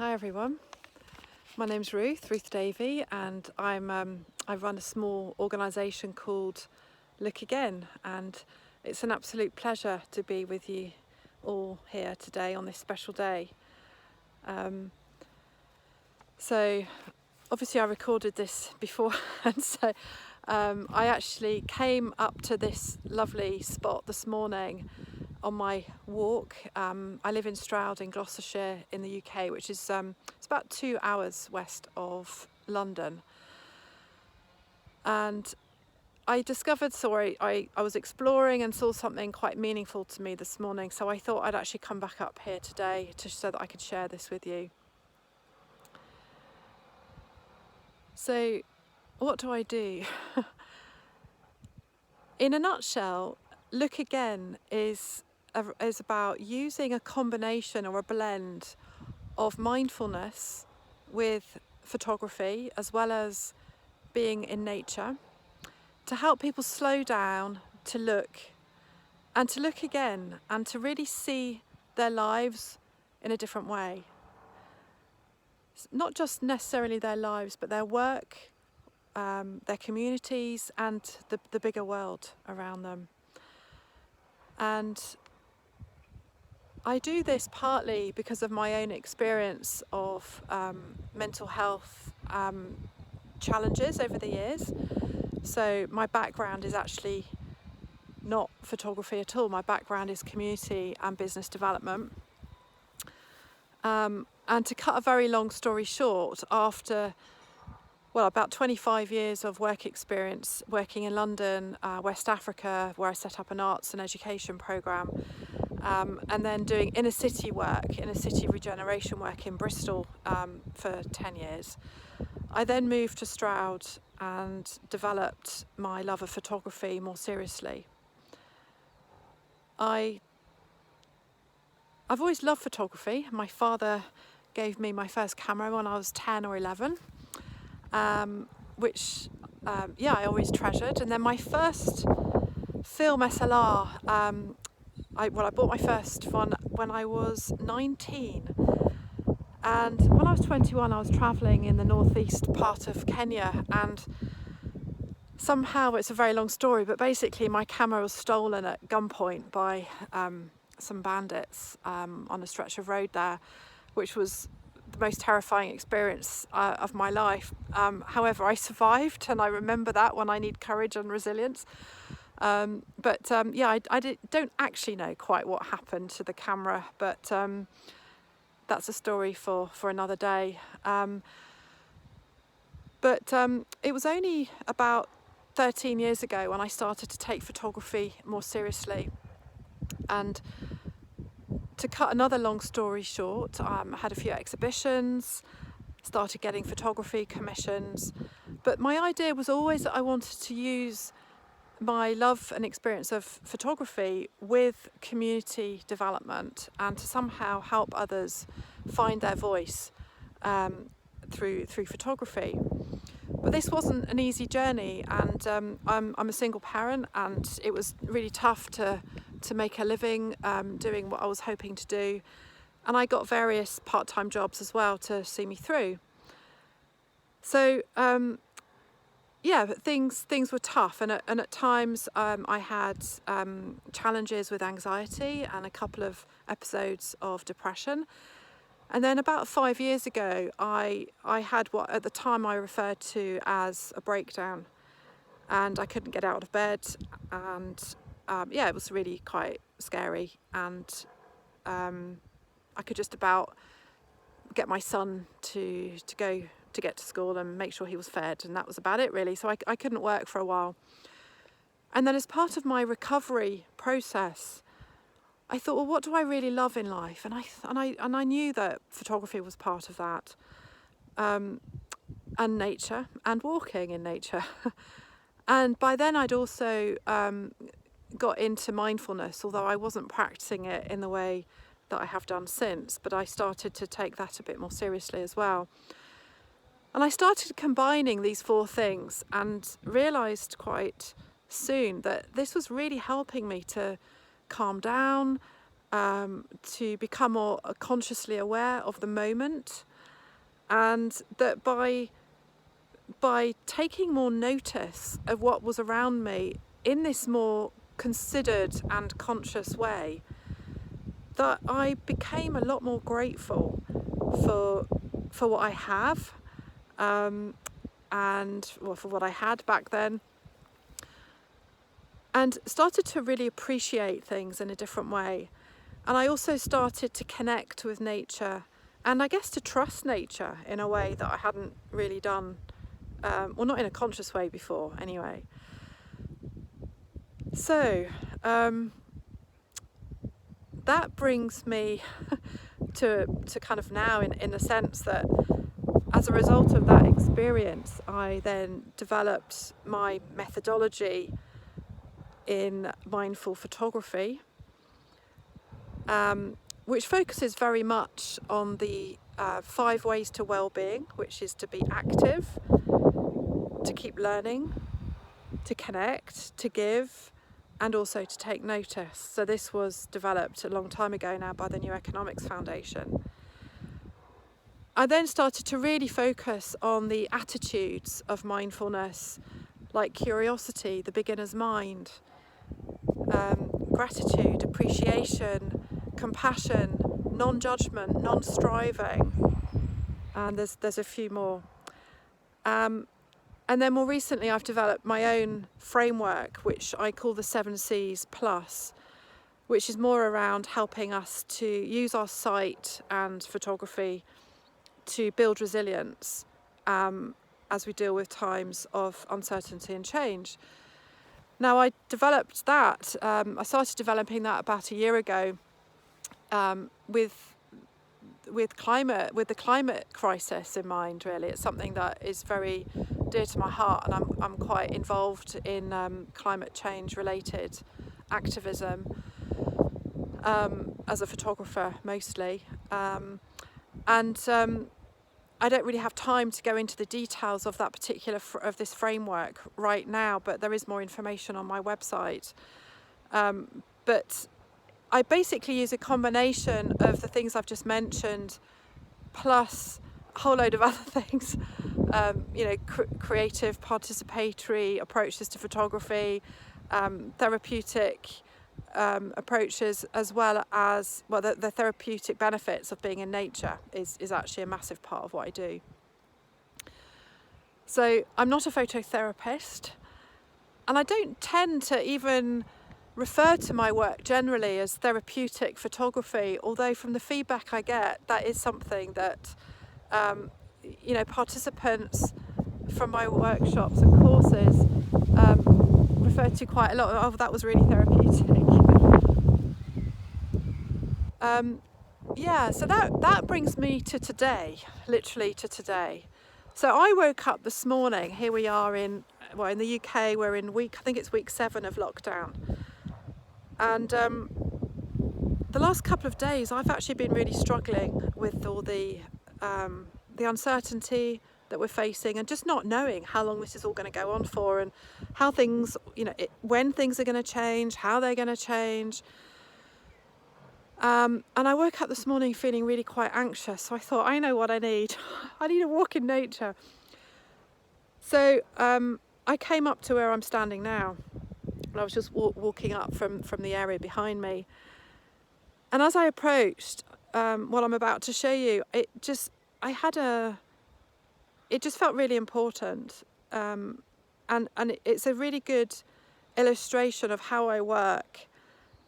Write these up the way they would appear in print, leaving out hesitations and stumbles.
Hi everyone, my name's Ruth Davey, and I run a small organisation called Look Again, and it's an absolute pleasure to be with you all here today on this special day. So obviously I recorded this beforehand, so I actually came up to this lovely spot this morning on my walk. I live in Stroud in Gloucestershire in the UK, which is it's about 2 hours west of London. And I discovered, I was exploring and saw something quite meaningful to me this morning, so I thought I'd actually come back up here today so that I could share this with you. So what do I do? In a nutshell, Look Again is about using a combination or a blend of mindfulness with photography as well as being in nature to help people slow down, to look again, and to really see their lives in a different way. Not just necessarily their lives, but their work, their communities, and the bigger world around them. And I do this partly because of my own experience of mental health challenges over the years. So my background is actually not photography at all. My background is community and business development. And to cut a very long story short, after about 25 years of work experience working in London, West Africa, where I set up an arts and education programme, and then doing inner city regeneration work in Bristol for 10 years. I then moved to Stroud and developed my love of photography more seriously. I've always loved photography. My father gave me my first camera when I was 10 or 11. Which I always treasured. And then my first film SLR, I bought my first one when I was 19. And when I was 21, I was travelling in the northeast part of Kenya, and somehow, it's a very long story, but basically my camera was stolen at gunpoint by some bandits on a stretch of road there, which was the most terrifying experience of my life. However, I survived, and I remember that when I need courage and resilience. I don't actually know quite what happened to the camera, but that's a story for another day. It was only about 13 years ago when I started to take photography more seriously. And to cut another long story short, I had a few exhibitions, started getting photography commissions, but my idea was always that I wanted to use my love and experience of photography with community development and to somehow help others find their voice through photography. But this wasn't an easy journey, and I'm a single parent, and it was really tough to make a living doing what I was hoping to do. And I got various part-time jobs as well to see me through. So but things were tough, and at times I had challenges with anxiety and a couple of episodes of depression. And then about 5 years ago, I had what at the time I referred to as a breakdown, and I couldn't get out of bed, and it was really quite scary, and I could just about get my son to get to school and make sure he was fed, and that was about it really. So I couldn't work for a while. And then as part of my recovery process, I thought, well, what do I really love in life? And I knew that photography was part of that, and nature, and walking in nature. And by then I'd also got into mindfulness, although I wasn't practicing it in the way that I have done since, but I started to take that a bit more seriously as well. And I started combining these four things and realised quite soon that this was really helping me to calm down, to become more consciously aware of the moment, and that by taking more notice of what was around me in this more considered and conscious way, that I became a lot more grateful for what I have, and for what I had back then, and started to really appreciate things in a different way. And I also started to connect with nature, and I guess to trust nature in a way that I hadn't really done, well, not in a conscious way before anyway. So that brings me to kind of now, in the sense that as a result of that experience, I then developed my methodology in mindful photography, which focuses very much on the 5 ways to wellbeing, which is to be active, to keep learning, to connect, to give, and also to take notice. So this was developed a long time ago now by the New Economics Foundation. I then started to really focus on the attitudes of mindfulness, like curiosity, the beginner's mind, gratitude, appreciation, compassion, non-judgment, non-striving, and there's a few more. And then more recently, I've developed my own framework, which I call the 7 C's Plus, which is more around helping us to use our sight and photography to build resilience as we deal with times of uncertainty and change. Now, I developed that, I started developing that about a year ago with the climate crisis in mind. Really, it's something that is very dear to my heart, and I'm quite involved in climate change related activism as a photographer mostly, and I don't really have time to go into the details of that particular of this framework right now, but there is more information on my website. But I basically use a combination of the things I've just mentioned, plus a whole load of other things, creative, participatory approaches to photography, therapeutic approaches, as well as, the therapeutic benefits of being in nature is actually a massive part of what I do. So I'm not a phototherapist, and I don't tend to even refer to my work generally as therapeutic photography, although from the feedback I get, that is something that participants from my workshops and courses refer to quite a lot. Oh, that was really therapeutic. So that brings me to today, literally to today. So I woke up this morning. Here we are in the UK. We're in I think it's week 7 of lockdown. And the last couple of days, I've actually been really struggling with all the uncertainty that we're facing, and just not knowing how long this is all going to go on for, and how things, when things are going to change, how they're going to change. And I woke up this morning feeling really quite anxious. So I thought, I know what I need. I need a walk in nature. So I came up to where I'm standing now. I was just walking up from the area behind me. And as I approached what I'm about to show you, it just felt really important. And it's a really good illustration of how I work,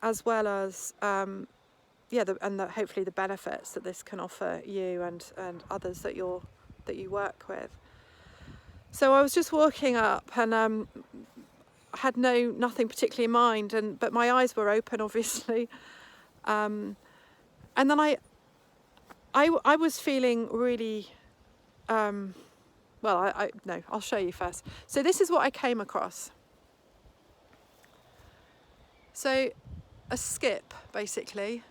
as well as hopefully the benefits that this can offer you and others that you work with. So I was just walking up, and had nothing particularly in mind, but my eyes were open, obviously, and then I was feeling really I'll show you first. So this is what I came across. So a skip, basically.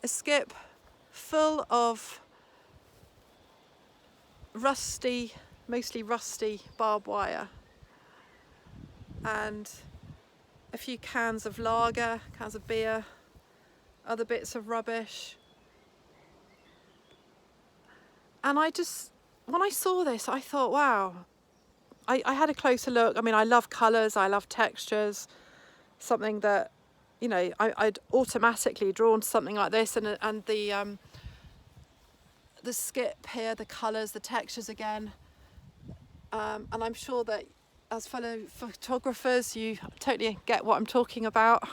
A skip full of mostly rusty barbed wire, and a few cans of lager, cans of beer, other bits of rubbish. And when I saw this, I thought, wow, I had a closer look. I mean, I love colours, I love textures, something that, you know, I'd automatically drawn to something like this, and the skip here, the colours, the textures again. And I'm sure that as fellow photographers, you totally get what I'm talking about.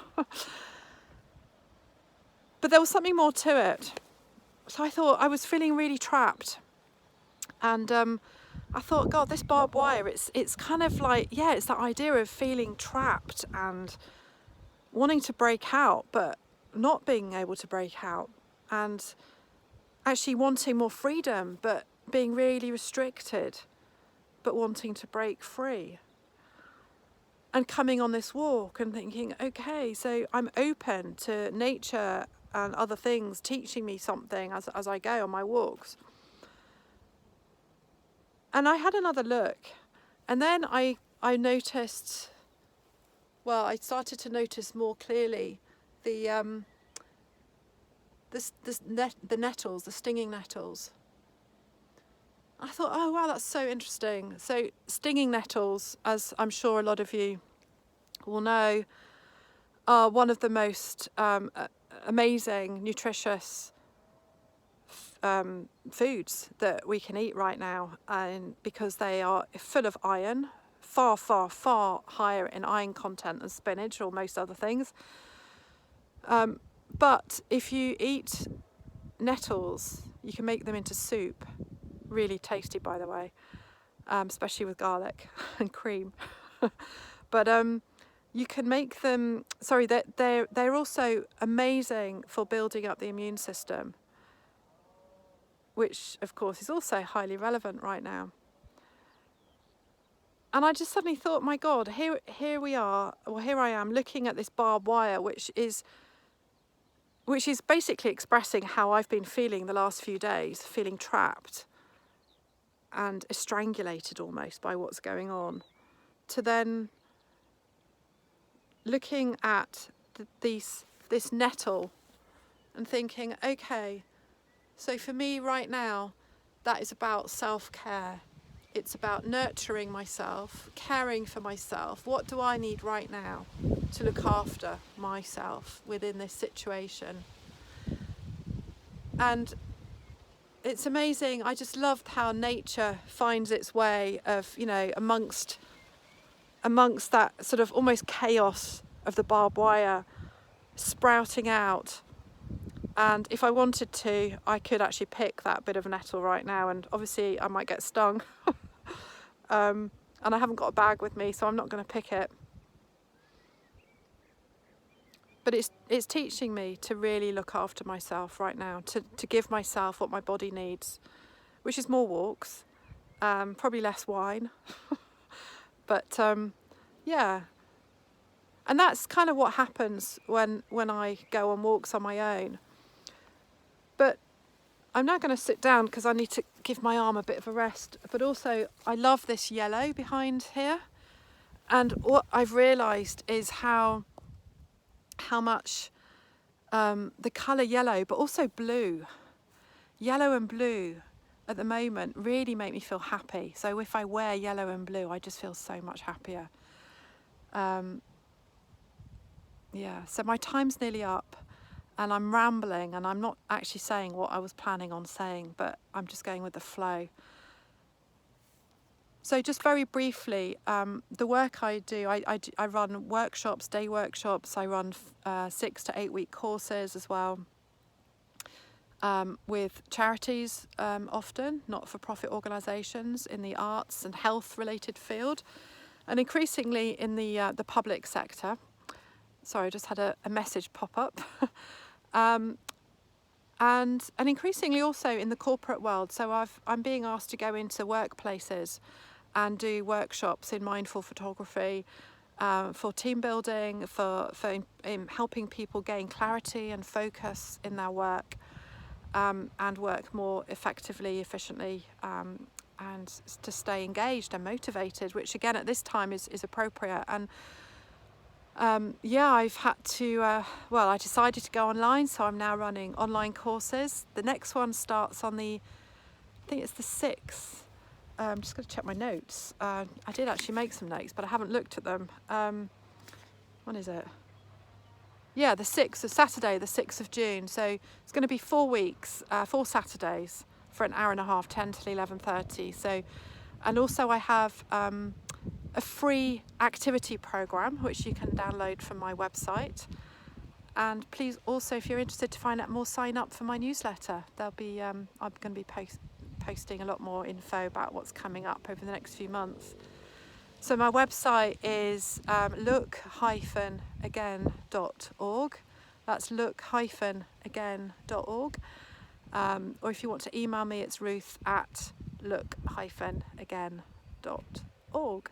But there was something more to it. So I thought I was feeling really trapped. And I thought, God, this barbed wire, it's kind of like, yeah, it's that idea of feeling trapped and wanting to break out, but not being able to break out. And actually wanting more freedom, but being really restricted, but wanting to break free. And coming on this walk and thinking, okay, so I'm open to nature and other things teaching me something as I go on my walks. And I had another look, and then I noticed, well, I started to notice more clearly the nettles, the stinging nettles. I thought, oh wow, that's so interesting. So stinging nettles, as I'm sure a lot of you will know, are one of the most amazing, nutritious foods that we can eat right now, and because they are full of iron, far higher in iron content than spinach or most other things. But if you eat nettles, you can make them into soup. Really tasty, by the way, especially with garlic and cream. But you can make them. Sorry, they're also amazing for building up the immune system, which of course is also highly relevant right now. And I just suddenly thought, my God, here we are, or here I am looking at this barbed wire, which is basically expressing how I've been feeling the last few days, feeling trapped and estrangulated almost by what's going on, to then looking at this nettle and thinking, okay, so for me right now, that is about self-care. It's about nurturing myself, caring for myself. What do I need right now to look after myself within this situation? And it's amazing. I just loved how nature finds its way of, you know, amongst that sort of almost chaos of the barbed wire sprouting out. And if I wanted to, I could actually pick that bit of nettle right now, and obviously I might get stung. And I haven't got a bag with me, so I'm not going to pick it. But it's teaching me to really look after myself right now, to give myself what my body needs, which is more walks, probably less wine. But yeah. And that's kind of what happens when I go on walks on my own. But I'm now going to sit down because I need to give my arm a bit of a rest. But also, I love this yellow behind here. And what I've realised is how much the colour yellow, but also blue. Yellow and blue at the moment really make me feel happy. So if I wear yellow and blue, I just feel so much happier. Yeah, so my time's nearly up. And I'm rambling, and I'm not actually saying what I was planning on saying, but I'm just going with the flow. So just very briefly, the work I do, I run workshops, day workshops. I run 6 to 8 week courses as well, with charities often, not-for-profit organisations in the arts and health-related field, and increasingly in the public sector. Sorry, I just had a message pop up. And increasingly also in the corporate world. So I'm being asked to go into workplaces and do workshops in mindful photography, for team building, for helping people gain clarity and focus in their work, and work more effectively, efficiently, and to stay engaged and motivated, which again at this time is appropriate. And I've had to, I decided to go online, so I'm now running online courses. The next one starts on the think it's the 6th. I'm just going to check my notes. I did actually make some notes, but I haven't looked at them. When is it? Yeah, the 6th, so Saturday, the 6th of June. So it's going to be 4 weeks, 4 Saturdays for an hour and a half, 10 till 11:30. So, and also I have a free activity program which you can download from my website. And please also, if you're interested to find out more, sign up for my newsletter. There'll be I'm going to be posting a lot more info about what's coming up over the next few months. So my website is look-again.org. That's look-again.org. Or if you want to email me, it's ruth@look-again.org.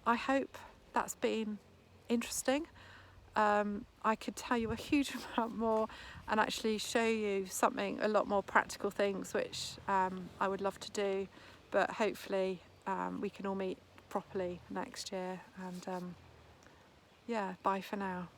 I hope that's been interesting. I could tell you a huge amount more and actually show you a lot more practical things which I would love to do, but hopefully we can all meet properly next year. And yeah, bye for now.